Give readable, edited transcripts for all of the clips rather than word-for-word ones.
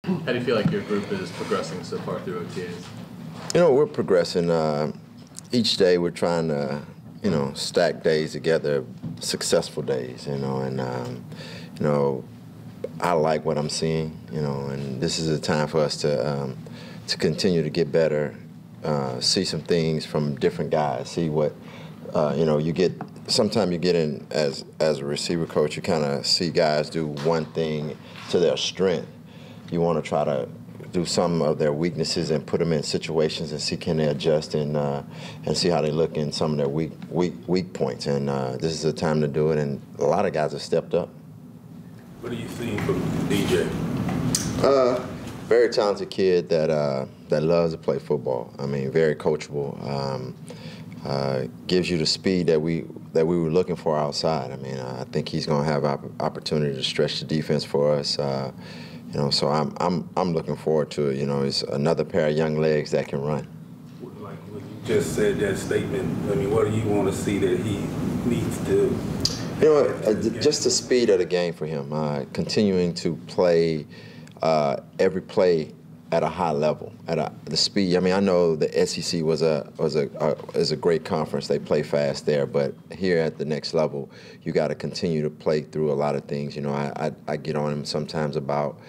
How do you feel like your group is progressing so far through OTAs? You know, we're progressing. Each day we're trying to, you know, stack days together, successful days, you know, and, you know, I like what I'm seeing, you know, and this is a time for us to continue to get better, see some things from different guys, see what, you know, you get. Sometimes you get in as a receiver coach, you kind of see guys do one thing to their strength. You want to try to do some of their weaknesses and put them in situations and see can they adjust and see how they look in some of their weak points. And this is the time to do it. And a lot of guys have stepped up. What are you seeing from DJ? Very talented kid that loves to play football. I mean, very coachable. Gives you the speed that we were looking for outside. I mean, I think he's going to have opportunity to stretch the defense for us. You know, so I'm looking forward to it. You know, it's another pair of young legs that can run. Like when you just said that statement, I mean, what do you want to see that he needs to? You know, just the speed of the game for him. Continuing to play every play at a high level, at the speed. I mean, I know the SEC is a great conference. They play fast there, but here at the next level, you got to continue to play through a lot of things. You know, I get on him sometimes about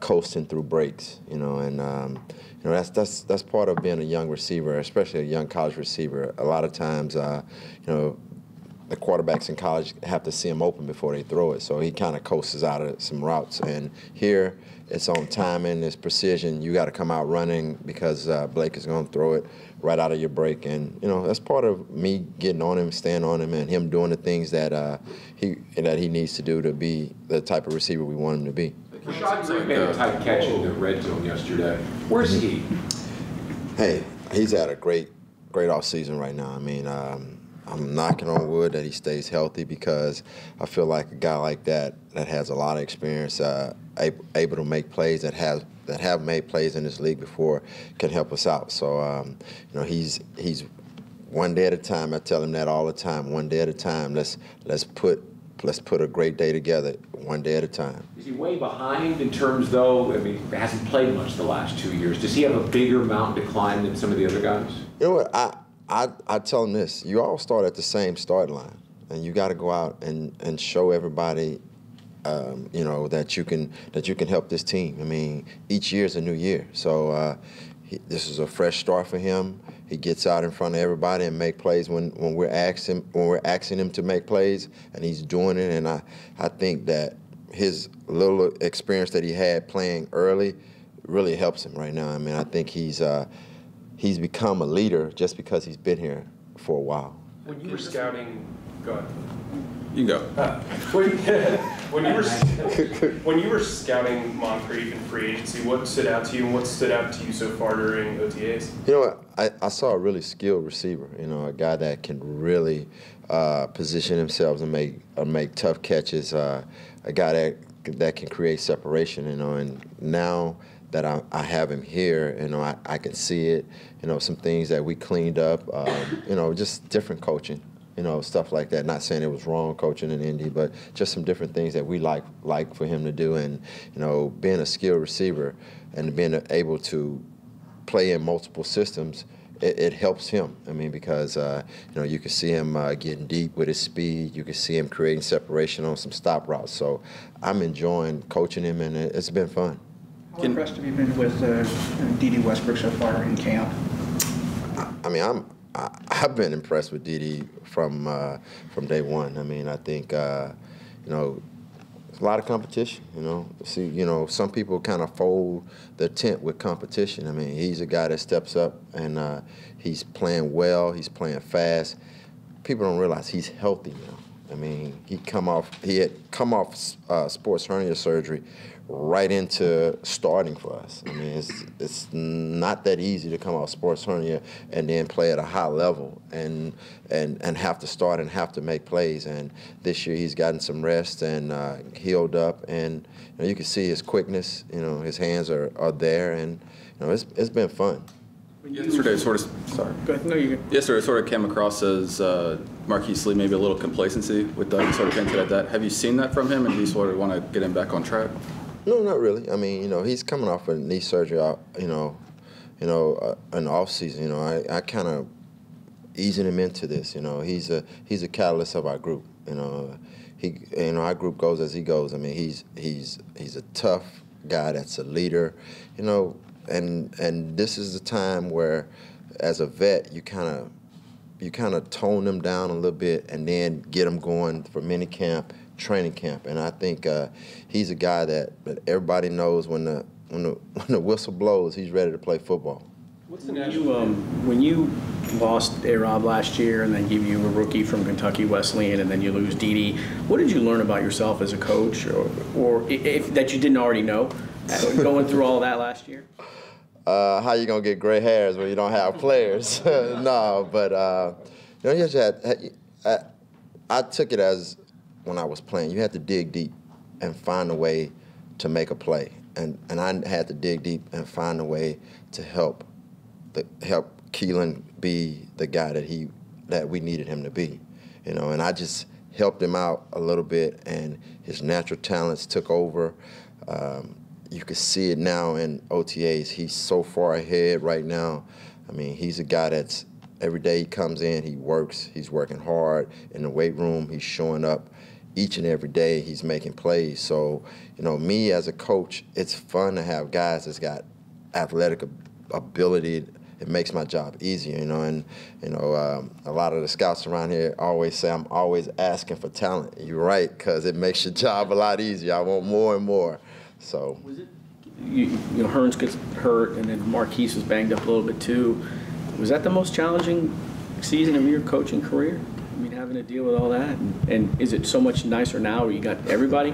coasting through breaks. You know, and you know that's part of being a young receiver, especially a young college receiver. A lot of times, you know, the quarterbacks in college have to see him open before they throw it, so he kind of coasts out of some routes. And here, it's on timing, it's precision. You got to come out running because Blake is going to throw it right out of your break. And you know, that's part of me getting on him, staying on him, and him doing the things that he needs to do to be the type of receiver we want him to be. Rashad made a tight catch in the red zone yesterday. Where's he? Hey, he's had a great offseason right now. I mean, I'm knocking on wood that he stays healthy because I feel like a guy like that has a lot of experience, able to make plays, that have made plays in this league before, can help us out. So you know, he's one day at a time. I tell him that all the time. One day at a time. Let's put a great day together, one day at a time. Is he way behind in terms, though? I mean, he hasn't played much the last 2 years. Does he have a bigger mountain to climb than some of the other guys? You know what? I tell them this: you all start at the same start line, and you got to go out and show everybody, you know, that you can help this team. I mean, each year is a new year, so this is a fresh start for him. He gets out in front of everybody and make plays when we're asking him to make plays, and he's doing it. And I think that his little experience that he had playing early really helps him right now. I mean, I think he's become a leader just because he's been here for a while. When you were scouting, go ahead. You go. When you were scouting Moncrief in free agency, what stood out to you, and what stood out to you so far during OTAs? You know what? I saw a really skilled receiver. You know, a guy that can really position himself and make tough catches. A guy that can create separation. You know, and now that I have him here, you know, I can see it. You know, some things that we cleaned up. You know, just different coaching. You know, stuff like that. Not saying it was wrong coaching in Indy, but just some different things that we like for him to do. And you know, being a skilled receiver and being able to play in multiple systems, it helps him. I mean, because you know, you can see him getting deep with his speed. You can see him creating separation on some stop routes. So I'm enjoying coaching him, and it's been fun. How impressed have you been with D.D. Westbrook so far in camp? I mean, I've been impressed with D.D. from day one. I mean, I think you know, a lot of competition. You know, see, you know, some people kind of fold the tent with competition. I mean, he's a guy that steps up and he's playing well. He's playing fast. People don't realize he's healthy now. I mean, he had come off sports hernia surgery right into starting for us. I mean, it's not that easy to come off sports hernia and then play at a high level and have to start and have to make plays. And this year he's gotten some rest and healed up, and you know, you can see his quickness. You know, his hands are there, and you know, it's been fun. Yesterday, sort of. Sorry. Go ahead. No, you go. Yesterday, sort of came across as Marquise Lee, maybe a little complacency with Doug. Sort of hinted at that. Have you seen that from him, and do you sort of want to get him back on track? No, not really. I mean, he's coming off a knee surgery, in the off season. I kind of easing him into this. He's a catalyst of our group. Our group goes as he goes. I mean, he's a tough guy that's a leader. And this is the time where, as a vet, you kind of tone them down a little bit and then get them going for mini camp, training camp. And I think he's a guy that everybody knows when the whistle blows, he's ready to play football. What's the national? When you lost A-Rob last year and then give you a rookie from Kentucky Wesleyan and then you lose Dede, what did you learn about yourself as a coach, or if that you didn't already know going through all that last year? How you gonna get gray hairs when you don't have players? No, but I took it as when I was playing. You had to dig deep and find a way to make a play, and I had to dig deep and find a way to help Keelan be the guy that we needed him to be, and I just helped him out a little bit, and his natural talents took over. You can see it now in OTAs. He's so far ahead right now. I mean, he's a guy that's every day he comes in, he works. He's working hard in the weight room. He's showing up each and every day. He's making plays. So, me as a coach, it's fun to have guys that's got athletic ability. It makes my job easier, and a lot of the scouts around here always say I'm always asking for talent. You're right, because it makes your job a lot easier. I want more and more. So was it Hearns gets hurt and then Marquise was banged up a little bit too. Was that the most challenging season of your coaching career? I mean, having to deal with all that, and is it so much nicer now where you got everybody?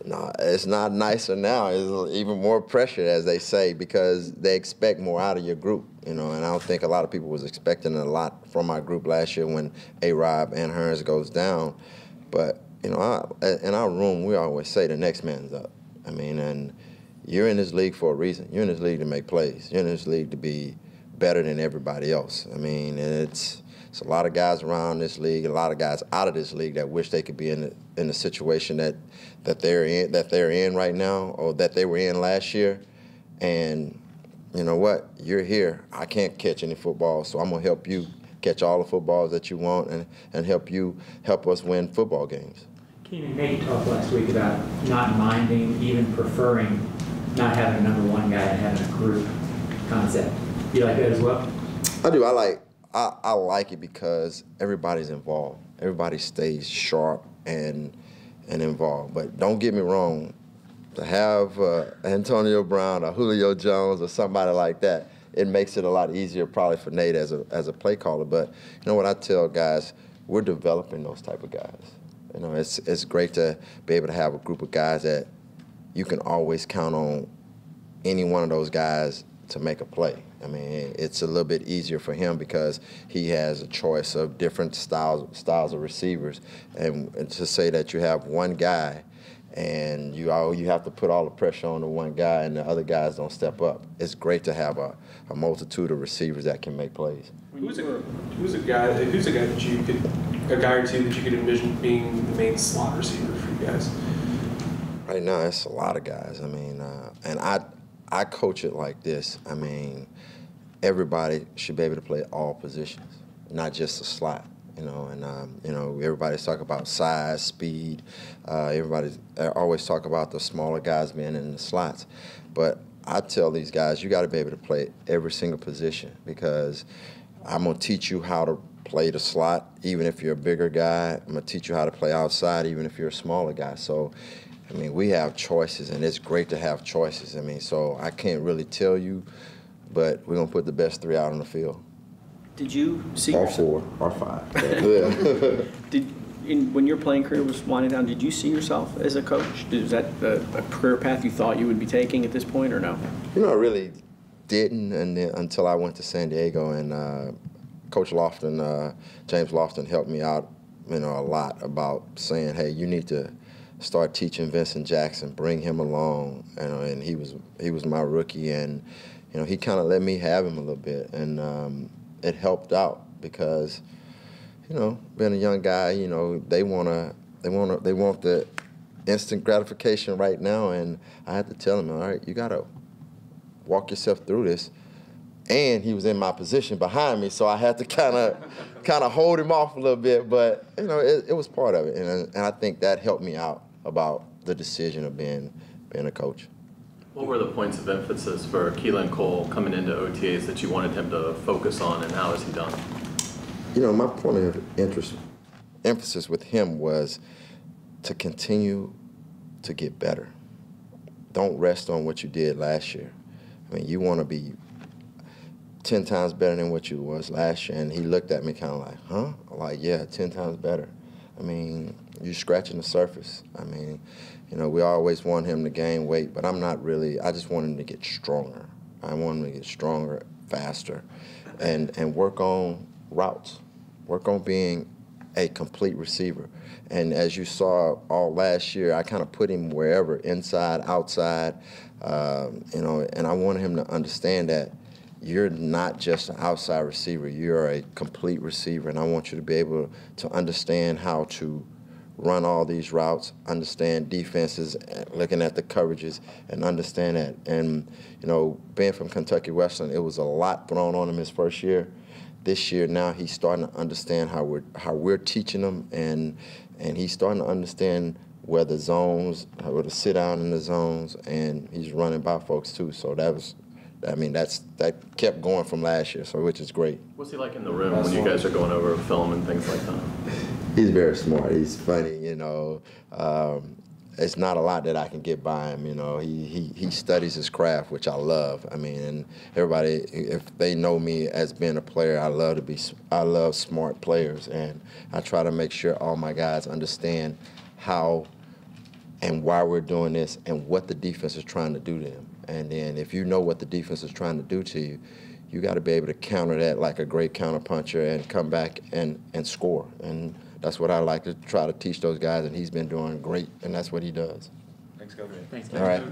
No, it's not nicer now. It's even more pressure, as they say, because they expect more out of your group, and I don't think a lot of people was expecting a lot from our group last year when A-Rob and Hearns goes down. But, in our room, we always say the next man's up. I mean, and you're in this league for a reason. You're in this league to make plays. You're in this league to be better than everybody else. I mean, it's a lot of guys around this league, a lot of guys out of this league that wish they could be in the situation that they're in right now, or that they were in last year. And you know what? You're here. I can't catch any football, so I'm gonna help you catch all the footballs that you want and help us win football games. Keenan, Nate talked last week about not minding, even preferring not having a number one guy and having a group concept. You like that as well? I do. I like it because everybody's involved. Everybody stays sharp and involved. But don't get me wrong, to have Antonio Brown or Julio Jones or somebody like that, it makes it a lot easier probably for Nate as a play caller. But you know what I tell guys, we're developing those type of guys. It's great to be able to have a group of guys that you can always count on any one of those guys to make a play. I mean, it's a little bit easier for him because he has a choice of different styles of receivers. And to say that you have one guy and you have to put all the pressure on the one guy and the other guys don't step up, it's great to have a multitude of receivers that can make plays. Who's a guy that you could, a guy or two that you could envision being the main slot receiver for you guys? Right now, it's a lot of guys. I mean, and I coach it like this. I mean, everybody should be able to play all positions, not just a slot. Everybody's talking about size, speed. Everybody's always talk about the smaller guys being in the slots. But I tell these guys, you got to be able to play every single position because I'm going to teach you how to play the slot, even if you're a bigger guy. I'm going to teach you how to play outside, even if you're a smaller guy. So, I mean, we have choices, and it's great to have choices. I mean, so I can't really tell you, but we're going to put the best three out on the field. Did you see All yourself? 4 or 5. Yeah. When your playing career was winding down, did you see yourself as a coach? Is that a career path you thought you would be taking at this point, or no? I really didn't until I went to San Diego, and Coach Lofton, James Lofton, helped me out, a lot about saying, hey, you need to start teaching Vincent Jackson, bring him along, and he was my rookie, and he kind of let me have him a little bit, and it helped out because being a young guy, they want the instant gratification right now, and I had to tell him, all right, you got to walk yourself through this. And he was in my position behind me, so I had to kind of hold him off a little bit. But you know, it was part of it, and I think that helped me out about the decision of being a coach. What were the points of emphasis for Keelan Cole coming into OTAs that you wanted him to focus on, and how has he done? You know, my point of emphasis with him was to continue to get better. Don't rest on what you did last year. I mean, you want to be 10 times better than what you was last year. And he looked at me kind of like, huh? I'm like, yeah, 10 times better. I mean, you're scratching the surface. I mean, you know, we always want him to gain weight, but I'm not really. I just want him to get stronger. I want him to get stronger, faster, and work on routes. Work on being a complete receiver. And as you saw all last year, I kind of put him wherever, inside, outside, you know, and I wanted him to understand that you're not just an outside receiver, you're a complete receiver, and I want you to be able to understand how to run all these routes, understand defenses, looking at the coverages, and understand that. And, you know, being from Kentucky Western, it was a lot thrown on him his first year. This year now he's starting to understand how we're teaching him, and he's starting to understand where the zones, how to sit down in the zones, and he's running by folks too. So that was, I mean, that kept going from last year, so which is great. What's he like in the room when you guys are going over film and things like that? He's very smart. He's funny, you know. It's not a lot that I can get by him, you know. He studies his craft, which I love. I mean, and everybody, if they know me as being a player, I love smart players, and I try to make sure all my guys understand how and why we're doing this and what the defense is trying to do to them. And then if you know what the defense is trying to do to you, you got to be able to counter that like a great counterpuncher and come back and score. And that's what I like to try to teach those guys, and he's been doing great, and that's what he does. Thanks, Coach. Thanks, All right.